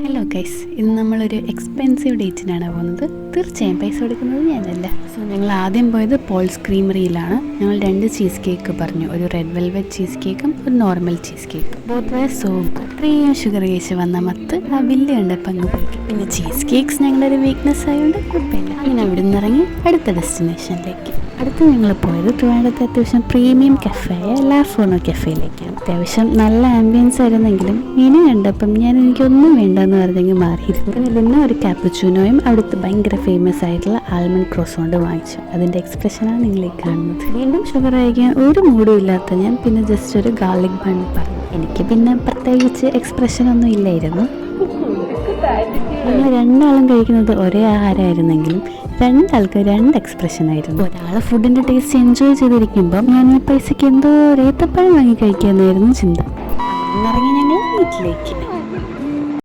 Hello guys, ഇന്ന് നമ്മളൊരു expensive ഡേറ്റിനാണ് പോകുന്നത്. തീർച്ചയായും പൈസ കൊടുക്കുന്നത് ഞാനല്ല. സോ ഞങ്ങൾ ആദ്യം പോയത് പോൾസ് ക്രീമറിയിലാണ്. ഞങ്ങൾ 2 ചീസ് കേക്ക് പറഞ്ഞു, ഒരു റെഡ് വെൽവെറ്റ് ചീസ് കേക്കും ഒരു നോർമൽ ചീസ് കേക്കും. Both way soap. ഇത്രയും ഷുഗർ കഴിച്ച് വന്ന മത്ത് ആ ബില്ല് കണ്ടപ്പോൾ അങ്ങ് പോയി. പിന്നെ ചീസ് കേക്ക്സ് ഞങ്ങളുടെ ഒരു വീക്ക്നെസ് ആയതുകൊണ്ട് കുഴപ്പമില്ല. അങ്ങനെ അവിടെ നിന്ന് ഇറങ്ങി അടുത്ത ഡെസ്റ്റിനേഷനിലേക്ക്. അടുത്ത് ഞങ്ങൾ പോയത് ട്രിവാൻഡ്രത്തെ അത്യാവശ്യം പ്രീമിയം കഫേയായ ലാഫോണോ കഫേയിലേക്കാണ്. അത്യാവശ്യം നല്ല ആംബിയൻസ് ആയിരുന്നെങ്കിലും മെനു കണ്ടപ്പം എനിക്കൊന്നും വേണ്ടെന്ന് പറഞ്ഞെങ്കിൽ മാറിയിരുന്നു. പിന്നെ ഒരു കാപ്പുച്ചിനോയും അവിടുത്തെ ഭയങ്കര ഫേമസ് ആയിട്ടുള്ള ആൽമണ്ട് ക്രോസോണ്ട് വാങ്ങിച്ചു. അതിൻ്റെ എക്സ്പ്രഷനാണ് നിങ്ങളീ കാണുന്നത്. വീണ്ടും ഷുഗർ കഴിക്കാൻ ഒരു മൂഡും ഇല്ലാത്ത ഞാൻ പിന്നെ ജസ്റ്റ് ഒരു ഗാർലിക് ബൺ പറഞ്ഞു. എനിക്ക് പിന്നെ പ്രത്യേകിച്ച് എക്സ്പ്രഷനൊന്നും ഇല്ലായിരുന്നു. ഞങ്ങൾ 2 ആളും കഴിക്കുന്നത് ഒരേ ആഹാരമായിരുന്നെങ്കിലും 2 ആൾക്ക് 2 എക്സ്പ്രഷൻ ആയിരുന്നു. ഒരാൾ ഫുഡിൻ്റെ ടേസ്റ്റ് എൻജോയ് ചെയ്തിരിക്കുമ്പം ഞാൻ ഈ പൈസയ്ക്ക് എന്തോ ഏത്തപ്പഴം വാങ്ങി കഴിക്കാമെന്നായിരുന്നു ചിന്ത. ഇറങ്ങി ഞങ്ങൾ വീട്ടിലേക്ക്.